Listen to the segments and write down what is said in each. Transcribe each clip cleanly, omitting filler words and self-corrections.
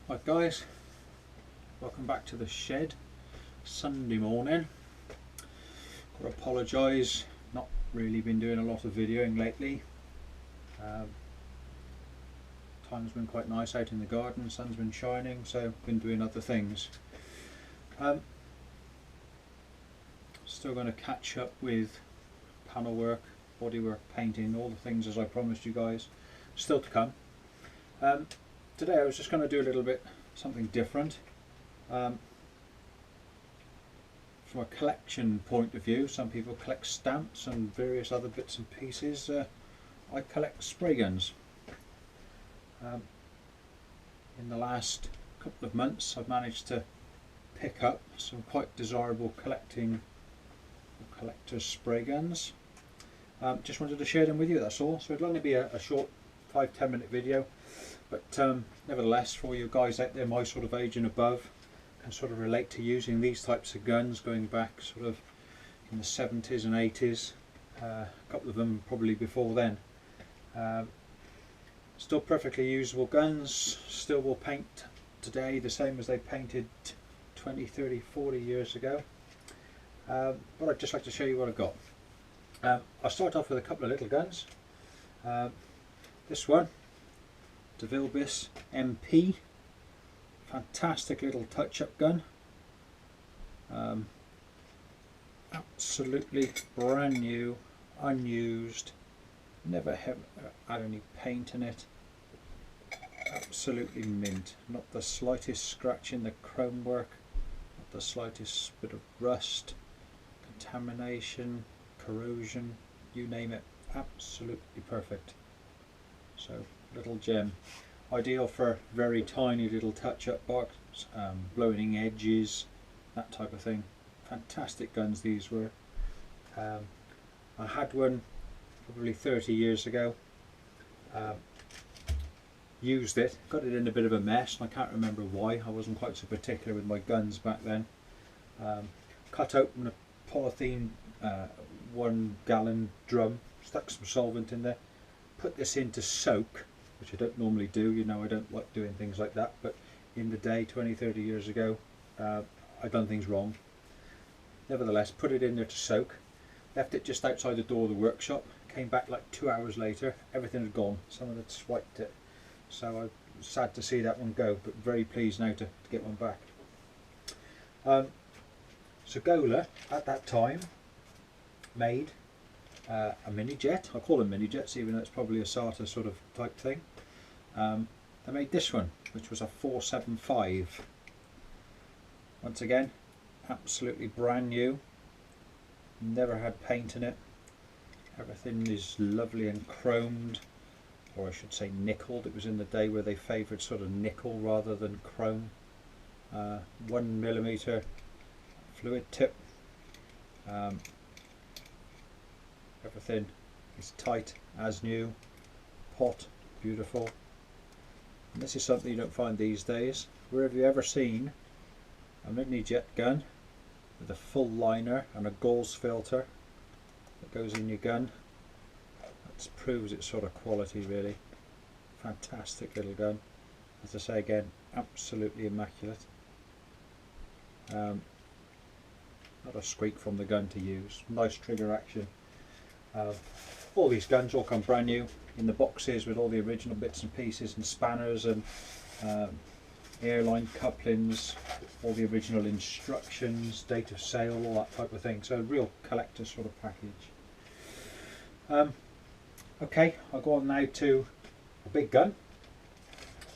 Hi guys, welcome back to the shed. Sunday morning. Got to apologise, not really been doing a lot of videoing lately. Time's been quite nice out in the garden, sun's been shining, so been doing other things. Still going to catch up with panel work, bodywork, painting, all the things as I promised you guys, still to come. Today I was just going to do a little bit something different. From a collection point of view, some people collect stamps and various other bits and pieces. I collect spray guns. In the last couple of months I've managed to pick up some quite desirable collector's spray guns. Just wanted to share them with you, that's all. So it'll only be a short 5-10 minute video, but nevertheless, for you guys out there my sort of age and above, can sort of relate to using these types of guns going back sort of in the 70s and 80s, a couple of them probably before then. Still perfectly usable guns, still will paint today the same as they painted 20, 30, 40 years ago. But I'd just like to show you what I've got. I'll start off with a couple of little guns. This one, DeVille Biss MP, fantastic little touch-up gun. Absolutely brand new, unused, never have had any paint in it. Absolutely mint, not the slightest scratch in the chrome work, not the slightest bit of rust, contamination, corrosion, you name it, absolutely perfect. So, little gem, ideal for very tiny little touch-up box, blowing edges, that type of thing. Fantastic guns these were. I had one probably 30 years ago, used it, got it in a bit of a mess, and I can't remember why. I wasn't quite so particular with my guns back then. Cut open a polythene 1 gallon drum, stuck some solvent in there, put this in to soak, which I don't normally do, you know I don't like doing things like that, but in the day 20-30 years ago I'd done things wrong. Nevertheless, put it in there to soak, left it just outside the door of the workshop, came back like 2 hours later, everything had gone, someone had swiped it. So I was sad to see that one go, but very pleased now to get one back. So Gola at that time made a mini jet. I call them mini jets even though it's probably a SATA sort of type thing. They made this one, which was a 475. Once again, absolutely brand new, never had paint in it. Everything is lovely and chromed, or I should say nickeled. It was in the day where they favoured sort of nickel rather than chrome. 1mm fluid tip. Everything is tight as new. Pot, beautiful. And this is something you don't find these days. Where have you ever seen a mini jet gun with a full liner and a Gauss filter that goes in your gun? That proves its sort of quality really. Fantastic little gun. As I say again, absolutely immaculate. Not a squeak from the gun to use. Nice trigger action. All these guns all come brand new in the boxes with all the original bits and pieces and spanners and airline couplings, all the original instructions, date of sale, all that type of thing. So a real collector sort of package. Okay, I'll go on now to a big gun.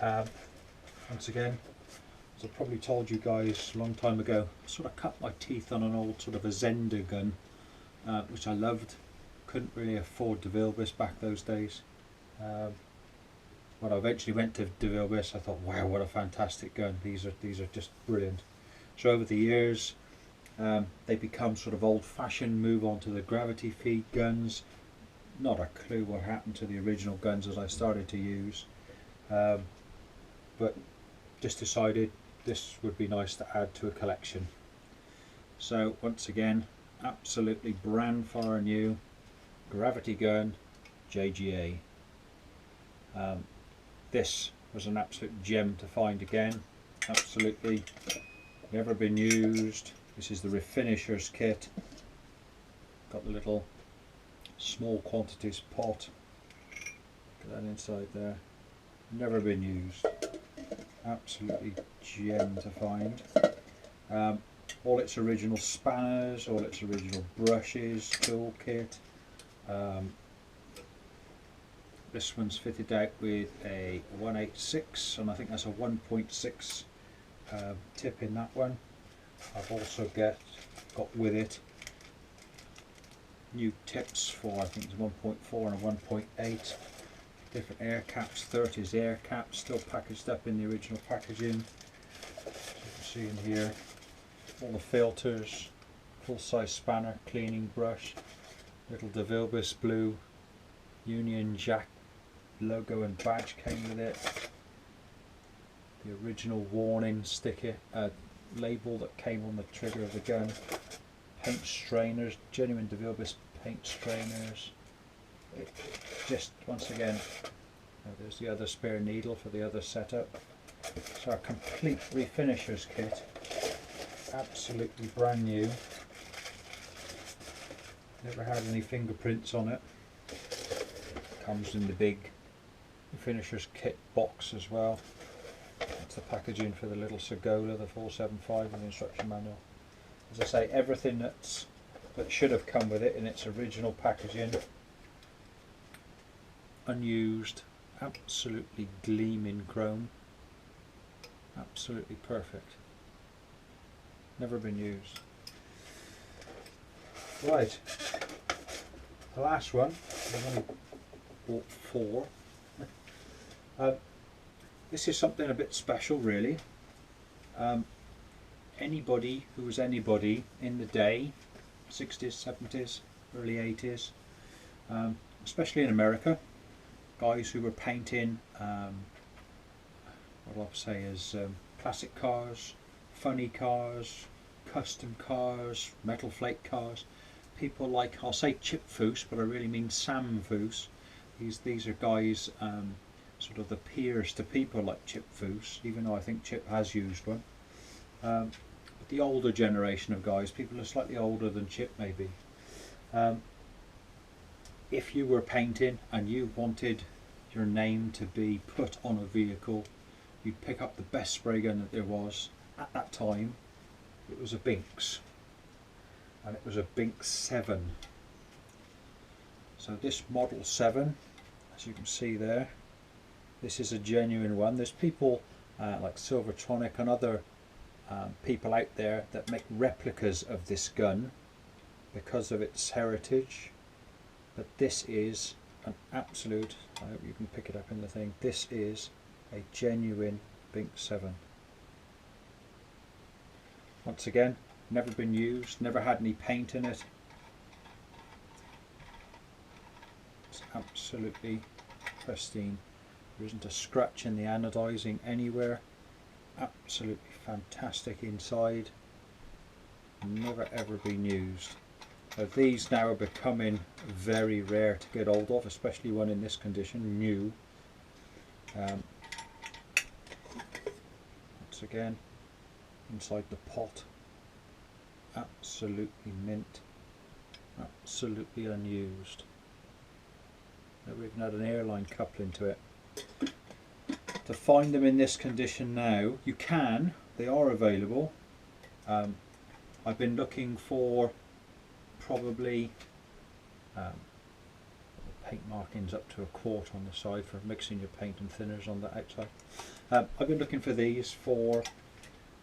Once again, as I probably told you guys a long time ago, I sort of cut my teeth on an old sort of a Zender gun, which I loved. Couldn't really afford DeVille Biss back those days. When I eventually went to DeVille Biss, I thought, wow, what a fantastic gun. These are just brilliant. So over the years, they become sort of old-fashioned, move on to the gravity feed guns. Not a clue what happened to the original guns as I started to use, but just decided this would be nice to add to a collection. So once again, absolutely brand fire new gravity gun, JGA. This was an absolute gem to find again. Absolutely never been used. This is the Refinishers kit. Got the little small quantities pot. Look at that inside there. Never been used. Absolutely gem to find. All its original spanners, all its original brushes, toolkit. This one's fitted out with a 186, and I think that's a 1.6 tip in that one. I've also got with it new tips for, I think it's 1.4 and a 1.8. Different air caps, 30s air caps, still packaged up in the original packaging. So you can see in here all the filters, full-size spanner, cleaning brush, little DeVilbiss blue Union Jack logo and badge came with it. The original warning sticker label that came on the trigger of the gun. Paint strainers, genuine DeVilbiss paint strainers. It just, once again, there's the other spare needle for the other setup. So a complete Refinishers kit, absolutely brand new. Never had any fingerprints on it. Comes in the big Refinishers kit box as well. That's the packaging for the little Segola, the 475, and the instruction manual. As I say, everything that should have come with it in its original packaging. Unused, absolutely gleaming chrome. Absolutely perfect. Never been used. Right, the last one, I've only bought 4. This is something a bit special really. Anybody who was anybody in the day, 60s, 70s, early 80s, especially in America, guys who were painting, what I'll say is classic cars, funny cars, custom cars, metal flake cars. People like, I'll say Chip Foose, but I really mean Sam Foose. These are guys, sort of the peers to people like Chip Foose, even though I think Chip has used one. But the older generation of guys, people who are slightly older than Chip maybe. If you were painting and you wanted your name to be put on a vehicle, you'd pick up the best spray gun that there was at that time. It was a Binks, and it was a Binks 7. So this model 7, as you can see there, this is a genuine one. There's people like Silvertronic and other people out there that make replicas of this gun because of its heritage, but this is an absolute, I hope you can pick it up in the thing, this is a genuine Binks 7. Once again, never been used, never had any paint in it. It's absolutely pristine. There isn't a scratch in the anodizing anywhere. Absolutely fantastic inside. Never ever been used. These now are becoming very rare to get hold of, especially one in this condition, new. Once again, inside the pot, absolutely mint, absolutely unused. Never even had an airline coupling to it. To find them in this condition now, you can, they are available. I've been looking for probably paint markings up to a quart on the side for mixing your paint and thinners on the outside. I've been looking for these for,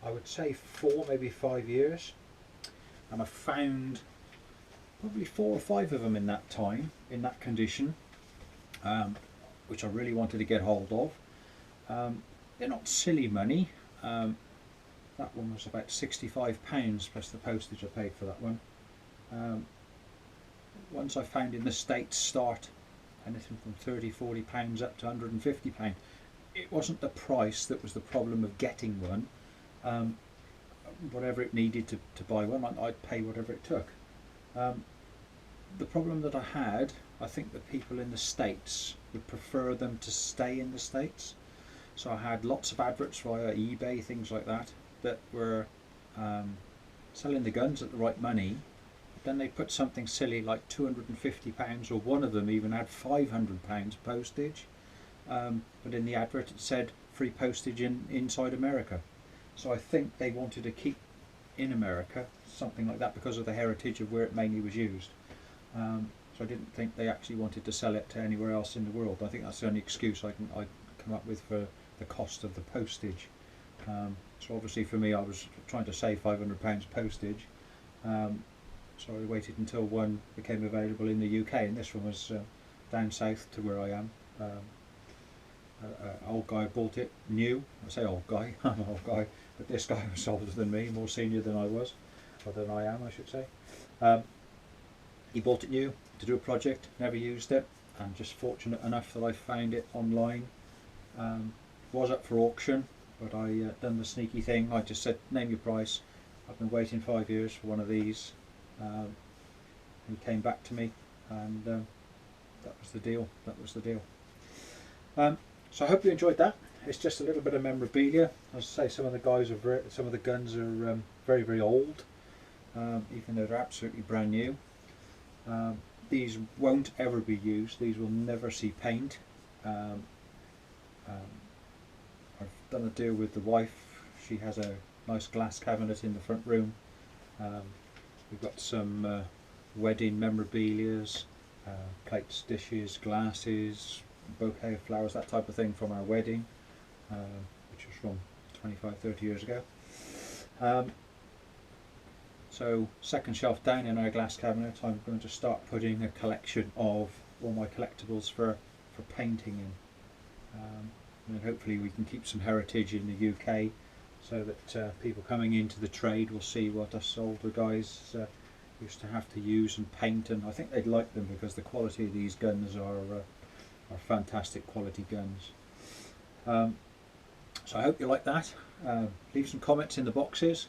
I would say 4, maybe 5 years, and I found probably 4 or 5 of them in that time, in that condition, which I really wanted to get hold of. They're not silly money. That one was about £65 plus the postage I paid for that one. Ones I found in the States start anything from £30–40 up to £150. It wasn't the price that was the problem of getting one. Whatever it needed to buy one, I'd pay whatever it took. The problem that I had, I think that people in the States would prefer them to stay in the States. So I had lots of adverts via eBay, things like that, that were selling the guns at the right money. Then they put something silly like £250, or one of them even had £500 postage. But in the advert it said free postage inside America. So I think they wanted to keep in America something like that because of the heritage of where it mainly was used. So I didn't think they actually wanted to sell it to anywhere else in the world. I think that's the only excuse I come up with for the cost of the postage. So obviously for me, I was trying to save £500 postage. So I waited until one became available in the UK, and this one was down south to where I am. Old guy bought it new. I say old guy, I'm an old guy, but this guy was older than me, more senior than I was, or than I am, I should say. He bought it new to do a project, never used it, and just fortunate enough that I found it online. Was up for auction, but I done the sneaky thing. I just said, name your price. I've been waiting 5 years for one of these. He came back to me, and that was the deal. That was the deal. So I hope you enjoyed that. It's just a little bit of memorabilia. As I say, some of the guns are very, very old, even though they're absolutely brand new. These won't ever be used. These will never see paint. I've done a deal with the wife. She has a nice glass cabinet in the front room. We've got some wedding memorabilias, plates, dishes, glasses, bouquet of flowers, that type of thing from our wedding, which was from 25-30 years ago. So second shelf down in our glass cabinet, I'm going to start putting a collection of all my collectibles for painting in. And hopefully we can keep some heritage in the UK, so that people coming into the trade will see what us older guys used to have to use and paint, and I think they'd like them because the quality of these guns are fantastic quality guns. So I hope you like that. Leave some comments in the boxes.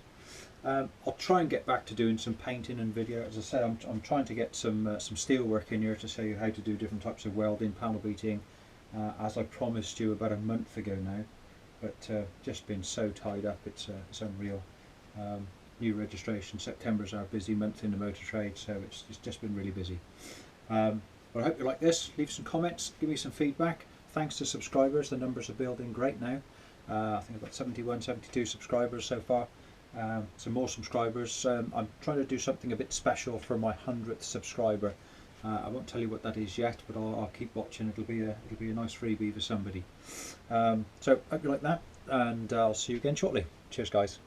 I'll try and get back to doing some painting and video. As I say, I'm trying to get some steel work in here to show you how to do different types of welding, panel beating, as I promised you about a month ago now, but just been so tied up, it's unreal. New registration, September's our busy month in the motor trade, so it's just been really busy. But I hope you like this. Leave some comments, give me some feedback. Thanks to subscribers, the numbers are building great now. I think I've got 71, 72 subscribers so far. Some more subscribers. I'm trying to do something a bit special for my 100th subscriber. I won't tell you what that is yet, but I'll keep watching. It'll be a nice freebie for somebody. So hope you like that, and I'll see you again shortly. Cheers, guys.